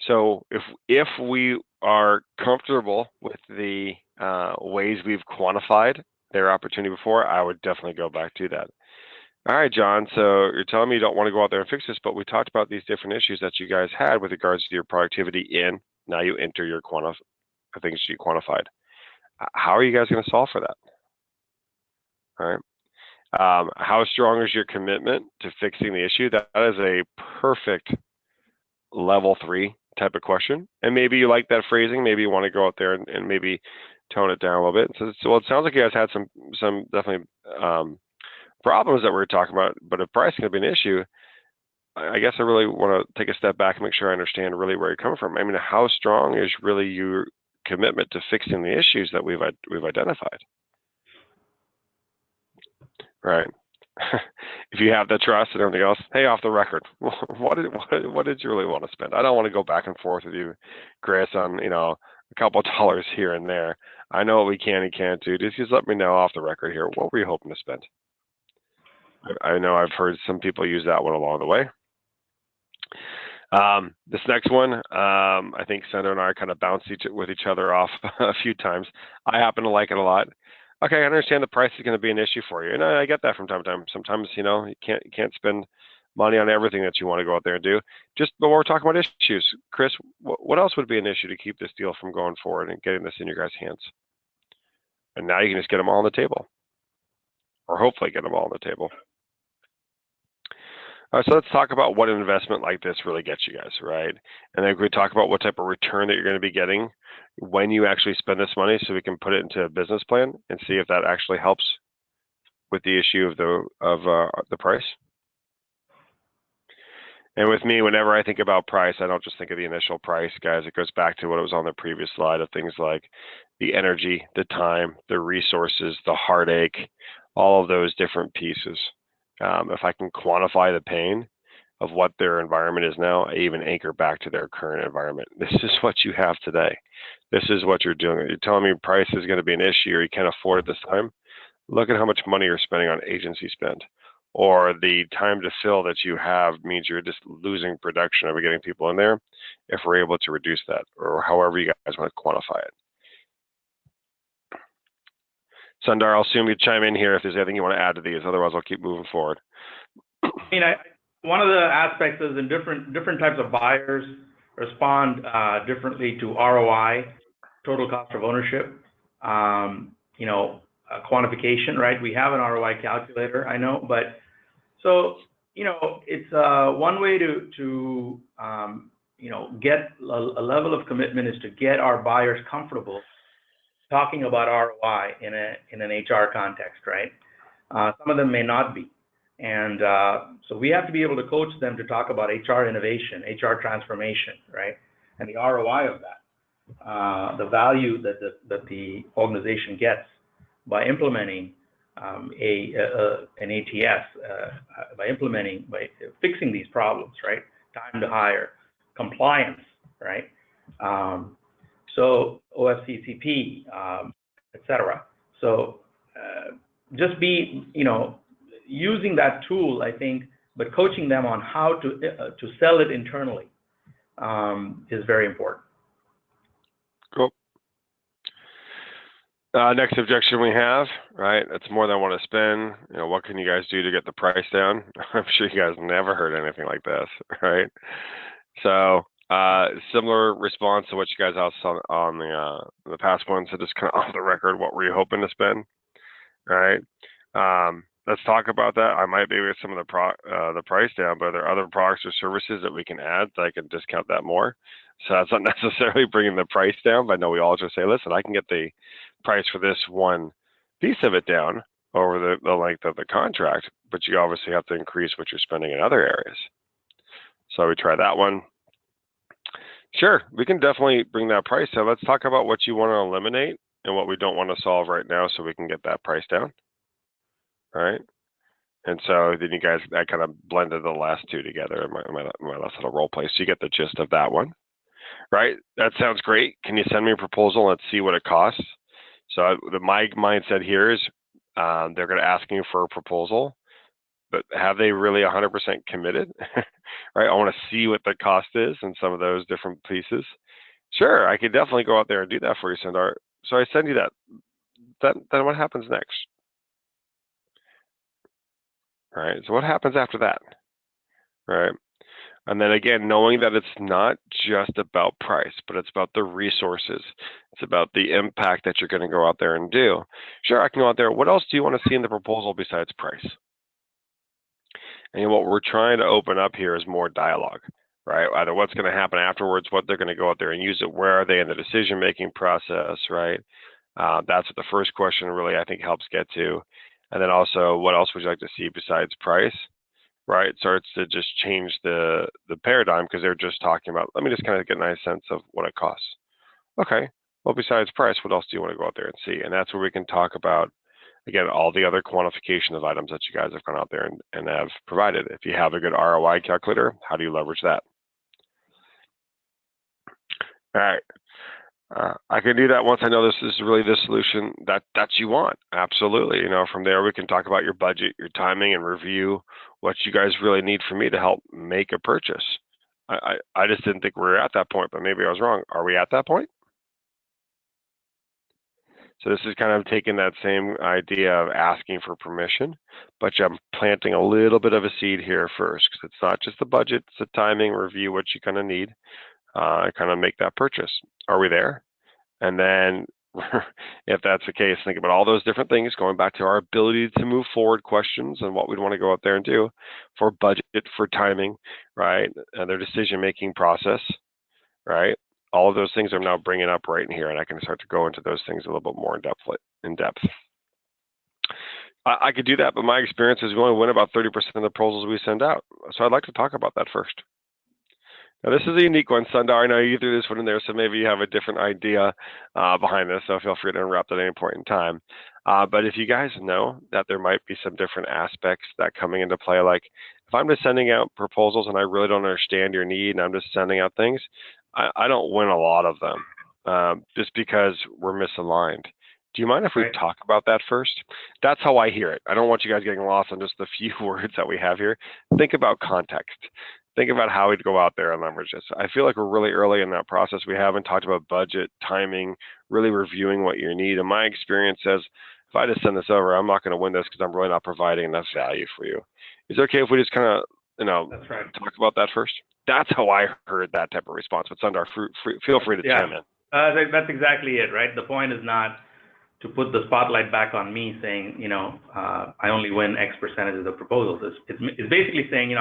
So if we are comfortable with the ways we've quantified their opportunity before, I would definitely go back to that. All right, John, so you're telling me you don't want to go out there and fix this, but we talked about these different issues that you guys had with regards to your productivity now you enter your things you quantified. How are you guys going to solve for that? All right. How strong is your commitment to fixing the issue? That is a perfect level 3 type of question. And maybe you like that phrasing. Maybe you want to go out there and maybe tone it down a little bit. So it sounds like you guys had some definitely problems that we were talking about, but if price is going to be an issue, I guess I really want to take a step back and make sure I understand really where you're coming from. I mean, how strong is really your commitment to fixing the issues that we've identified? Right. If you have the trust and everything else, hey, off the record, what did you really want to spend? I don't want to go back and forth with you, Chris, on a couple of dollars here and there. I know what we can and can't do. Just let me know off the record here. What were you hoping to spend? I know I've heard some people use that one along the way. This next one, I think Sandra and I kind of bounced with each other off a few times. I happen to like it a lot. Okay, I understand the price is going to be an issue for you, and I get that from time to time. Sometimes, you can't spend money on everything that you want to go out there and do. But we're talking about issues. Chris, what else would be an issue to keep this deal from going forward and getting this in your guys' hands? And now you can just get them all on the table, or hopefully get them all on the table. All right, so let's talk about what an investment like this really gets you guys, right? And then we talk about what type of return that you're going to be getting when you actually spend this money, so we can put it into a business plan and see if that actually helps with the issue of the price. And with me, whenever I think about price, I don't just think of the initial price, guys. It goes back to what was on the previous slide of things like the energy, the time, the resources, the heartache, all of those different pieces. If I can quantify the pain of what their environment is now, I even anchor back to their current environment. This is what you have today. This is what you're doing. You're telling me price is going to be an issue or you can't afford it this time. Look at how much money you're spending on agency spend. Or the time to fill that you have means you're just losing production of getting people in there if we're able to reduce that, or however you guys want to quantify it. Sundar, I'll assume you chime in here if there's anything you want to add to these. Otherwise, I'll keep moving forward. One of the aspects is in different types of buyers respond differently to ROI, total cost of ownership, quantification, right? We have an ROI calculator, I know, but so, it's one way to get a level of commitment is to get our buyers comfortable talking about ROI in an HR context, right? Some of them may not be. And so we have to be able to coach them to talk about HR innovation, HR transformation, right? And the ROI of that, the value that the organization gets by implementing an ATS, by fixing these problems, right? Time to hire, compliance, right? So OFCCP, et cetera. So just be, using that tool, I think, but coaching them on how to sell it internally is very important. Cool. Next objection we have, right? It's more than I want to spend. You know, what can you guys do to get the price down? I'm sure you guys never heard anything like this, right? So similar response to what you guys asked on the past one. So just kind of off the record, what were you hoping to spend, right? Let's talk about that. I might be with some of the price down, but are there other products or services that we can add that I can discount that more? So that's not necessarily bringing the price down, but I know we all just say, listen, I can get the price for this one piece of it down over the length of the contract, but you obviously have to increase what you're spending in other areas. So we try that one. Sure, we can definitely bring that price down. Let's talk about what you want to eliminate and what we don't want to solve right now so we can get that price down. All right. And so then you guys, I kind of blended the last two together in my last little role play. So you get the gist of that one, right? That sounds great. Can you send me a proposal and let's see what it costs? So my mindset here is they're going to ask you for a proposal, but have they really 100% committed? Right? I want to see what the cost is in some of those different pieces. Sure, I could definitely go out there and do that for you, Sundar. So I send you that. Then what happens next? All right, so what happens after that? Right? And then again, knowing that it's not just about price, but it's about the resources. It's about the impact that you're going to go out there and do. Sure, I can go out there. What else do you want to see in the proposal besides price? And what we're trying to open up here is more dialogue, right? Either what's going to happen afterwards, what they're going to go out there and use it, where are they in the decision-making process, right? That's what the first question really, I think, helps get to. And then also, what else would you like to see besides price, right? It starts to just change the paradigm because they're just talking about, let me just kind of get a nice sense of what it costs. Okay, well, besides price, what else do you want to go out there and see? And that's where we can talk about, again, all the other quantification of items that you guys have gone out there and have provided. If you have a good ROI calculator, how do you leverage that? All right. I can do that once I know this is really the solution that you want. Absolutely. You know, from there we can talk about your budget, your timing, and review what you guys really need from me to help make a purchase. I just didn't think we were at that point, but maybe I was wrong. Are we at that point? So this is kind of taking that same idea of asking for permission, but I'm planting a little bit of a seed here first, because it's not just the budget, it's the timing, review what you kind of need, kind of make that purchase. Are we there? And then if that's the case, think about all those different things, going back to our ability to move forward questions and what we'd want to go out there and do for budget, for timing, right? And their decision-making process, right? All of those things I'm now bringing up right in here, and I can start to go into those things a little bit more in depth. I could do that, but my experience is we only win about 30% of the proposals we send out. So I'd like to talk about that first. Now, this is a unique one, Sundar. I know you threw this one in there, so maybe you have a different idea behind this, so feel free to interrupt at any point in time. But if you guys know that there might be some different aspects that coming into play, like if I'm just sending out proposals and I really don't understand your need and I'm just sending out things, I don't win a lot of them just because we're misaligned. Do you mind if we talk about that first? That's how I hear it. I don't want you guys getting lost on just the few words that we have here. Think about context. Think about how we'd go out there and leverage this. I feel like we're really early in that process. We haven't talked about budget, timing, really reviewing what you need. And my experience says, if I just send this over, I'm not going to win this because I'm really not providing enough value for you. Is it okay if we just kind of, That's right. talk about that first? That's how I heard that type of response. But Sundar, feel free to chime in. That's exactly it, right? The point is not to put the spotlight back on me saying, I only win X percentage of the proposals. It's basically saying,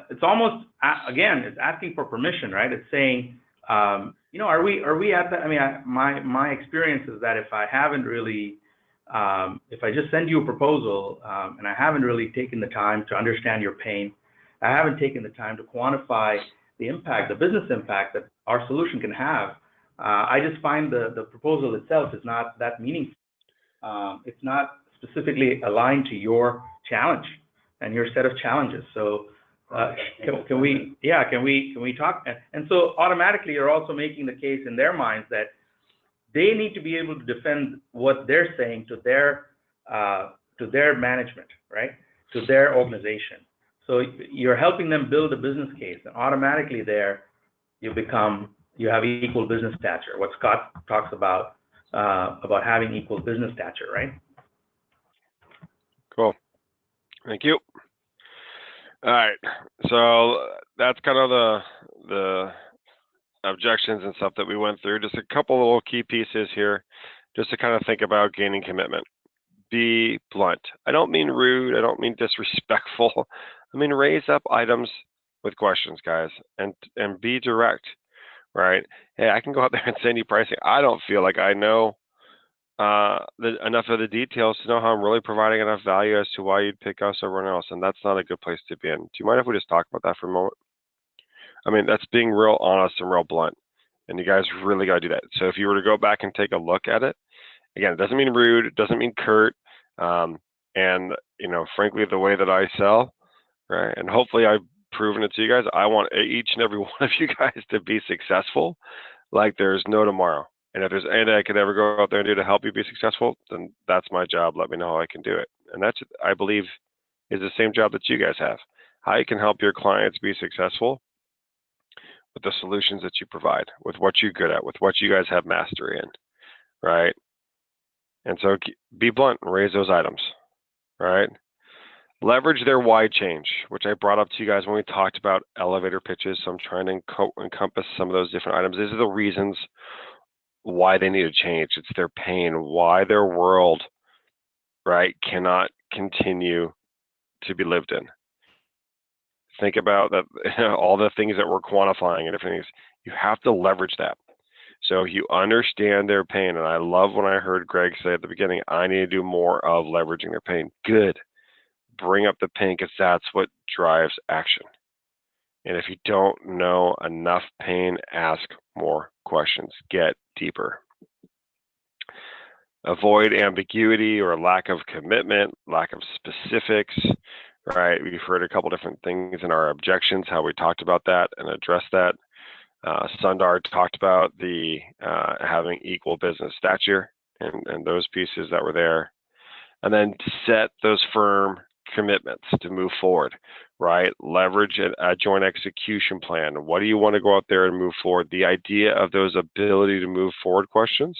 it's almost, again, it's asking for permission, right? It's saying, are we at that? I mean, my experience is that if I haven't really, if I just send you a proposal and I haven't really taken the time to understand your pain, I haven't taken the time to quantify the impact, the business impact that our solution can have, I just find the proposal itself is not that meaningful. It's not specifically aligned to your challenge and your set of challenges. So can we talk? And so automatically you're also making the case in their minds that they need to be able to defend what they're saying to to their management, right? To their organization. So you're helping them build a business case, and automatically there you have equal business stature. What Scott talks about having equal business stature, right? Cool. Thank you. All right. So that's kind of the objections and stuff that we went through. Just a couple little key pieces here, just to kind of think about gaining commitment. Be blunt. I don't mean rude. I don't mean disrespectful. I mean raise up items with questions, guys, and be direct, right? Hey, I can go out there and send you pricing. I don't feel like I know enough of the details to know how I'm really providing enough value as to why you'd pick us over anyone else, and that's not a good place to be in. Do you mind if we just talk about that for a moment? I mean, that's being real honest and real blunt, and you guys really got to do that. So if you were to go back and take a look at it, again, it doesn't mean rude, it doesn't mean curt, and frankly, the way that I sell, right, and hopefully I've proven it to you guys, I want each and every one of you guys to be successful like there's no tomorrow. And if there's anything I could ever go out there and do to help you be successful, then that's my job. Let me know how I can do it. And that's, I believe, is the same job that you guys have. How you can help your clients be successful with the solutions that you provide, with what you're good at, with what you guys have mastery in, right? And so be blunt and raise those items, right? Leverage their why change, which I brought up to you guys when we talked about elevator pitches. So I'm trying to encompass some of those different items. These are the reasons why they need to change. It's their pain, why their world, right, cannot continue to be lived in. Think about that, all the things that we're quantifying and different things. You have to leverage that. So if you understand their pain, and I love when I heard Greg say at the beginning, I need to do more of leveraging their pain. Good. Bring up the pain, because that's what drives action. And if you don't know enough pain, ask more questions. Get deeper. Avoid ambiguity or lack of commitment, lack of specifics, right? We've heard a couple different things in our objections, how we talked about that and addressed that. Sundar talked about the having equal business stature and those pieces that were there. And then set those firm commitments to move forward, right? Leverage a joint execution plan. What do you want to go out there and move forward? The idea of those ability to move forward questions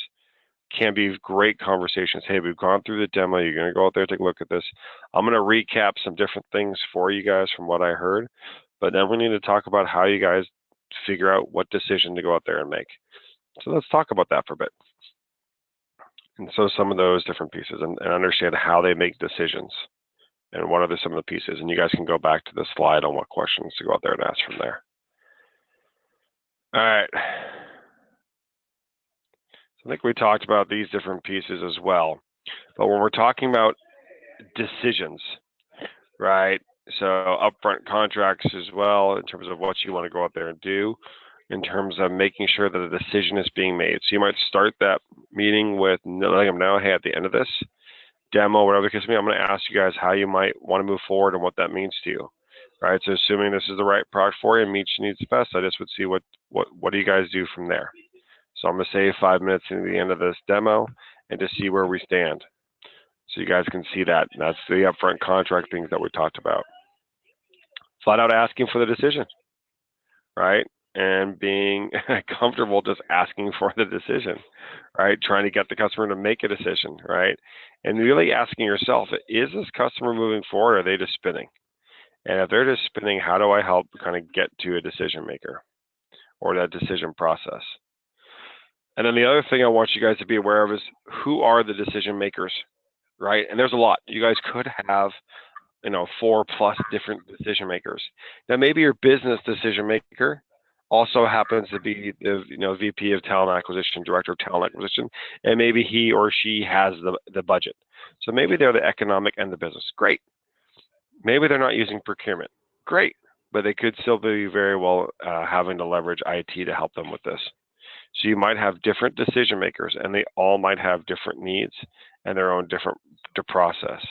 can be great conversations. Hey, we've gone through the demo. You're going to go out there, take a look at this. I'm going to recap some different things for you guys from what I heard, but then we need to talk about how you guys figure out what decision to go out there and make. So let's talk about that for a bit. And so some of those different pieces and understand how they make decisions and what are some of the pieces. And you guys can go back to the slide on what questions to go out there and ask from there. All right. So I think we talked about these different pieces as well. But when we're talking about decisions, right? So upfront contracts as well, in terms of what you want to go out there and do, in terms of making sure that a decision is being made. So you might start that meeting with letting them know, hey, at the end of this demo, whatever the case may be, I'm going to ask you guys how you might want to move forward and what that means to you, right? So assuming this is the right product for you and meets your needs the best, I just would see what do you guys do from there. So I'm going to save 5 minutes into the end of this demo and just see where we stand. So you guys can see that. And that's the upfront contract things that we talked about. Flat out asking for the decision, right? And being comfortable just asking for the decision, right? Trying to get the customer to make a decision, right? And really asking yourself, is this customer moving forward, or are they just spinning? And if they're just spinning, how do I help kind of get to a decision maker or that decision process? And then the other thing I want you guys to be aware of is who are the decision makers, right? And there's a lot. You guys could have 4+ different decision makers. Now, maybe your business decision maker also happens to be the VP of talent acquisition, director of talent acquisition, and maybe he or she has the budget. So maybe they're the economic and the business. Great. Maybe they're not using procurement. Great. But they could still be very well having to leverage IT to help them with this. So you might have different decision makers, and they all might have different needs and their own different process,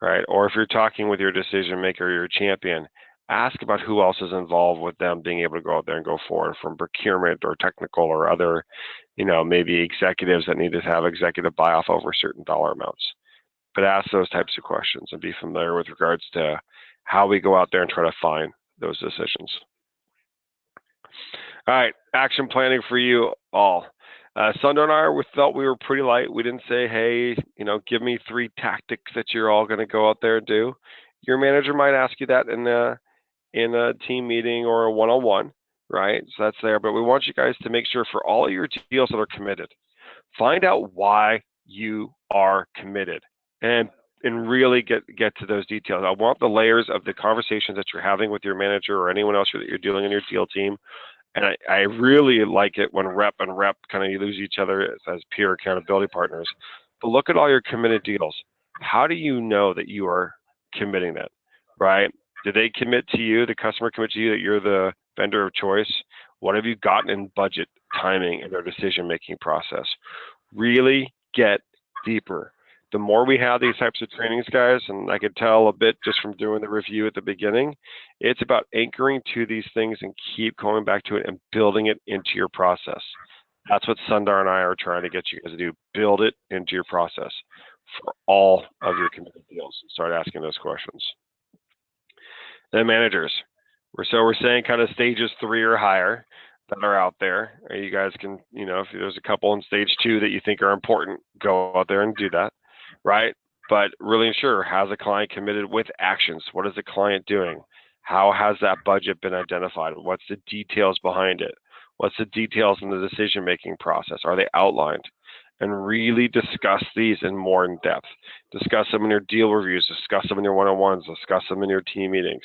right? Or if you're talking with your decision maker, your champion, ask about who else is involved with them being able to go out there and go forward, from procurement or technical or other, maybe executives that need to have executive buy-off over certain dollar amounts. but ask those types of questions and be familiar with regards to how we go out there and try to find those decisions. All right, action planning for you all. Sundar and I, we felt we were pretty light. We didn't say, hey, give me 3 tactics that you're all going to go out there and do. Your manager might ask you that in a team meeting or a one-on-one, right? So that's there. But we want you guys to make sure for all of your deals that are committed, find out why you are committed and really get to those details. I want the layers of the conversations that you're having with your manager or anyone else that you're dealing in your deal team. And I really like it when rep and rep kind of lose each other as peer accountability partners. But look at all your committed deals. How do you know that you are committing that, right? Did they commit to you, the customer commit to you that you're the vendor of choice? What have you gotten in budget, timing, and their decision-making process? Really get deeper. The more we have these types of trainings, guys, and I could tell a bit just from doing the review at the beginning, it's about anchoring to these things and keep going back to it and building it into your process. That's what Sundar and I are trying to get you guys to do. Build it into your process for all of your committed deals. Start asking those questions. Then managers. We're saying kind of stages 3 or higher that are out there. You guys can, if there's a couple in stage 2 that you think are important, go out there and do that. Right? But really ensure, has a client committed with actions? What is the client doing? How has that budget been identified? What's the details behind it? What's the details in the decision-making process? Are they outlined? And really discuss these more in depth. Discuss them in your deal reviews, discuss them in your one-on-ones, discuss them in your team meetings.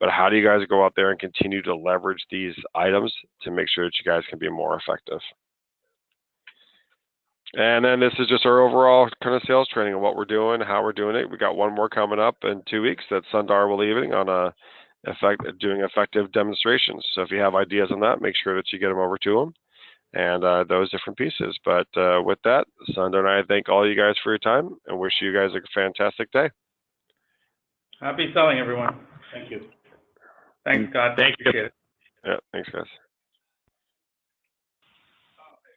But how do you guys go out there and continue to leverage these items to make sure that you guys can be more effective? And then this is just our overall kind of sales training of what we're doing, how we're doing it. We got one more coming up in 2 weeks that Sundar will be leaving on doing effective demonstrations. So if you have ideas on that, make sure that you get them over to him and those different pieces. But with that, Sundar and I thank all you guys for your time and wish you guys a fantastic day. Happy selling, everyone. Thank you. Thanks, Scott. Thank you. Appreciate it. Yeah, thanks, guys.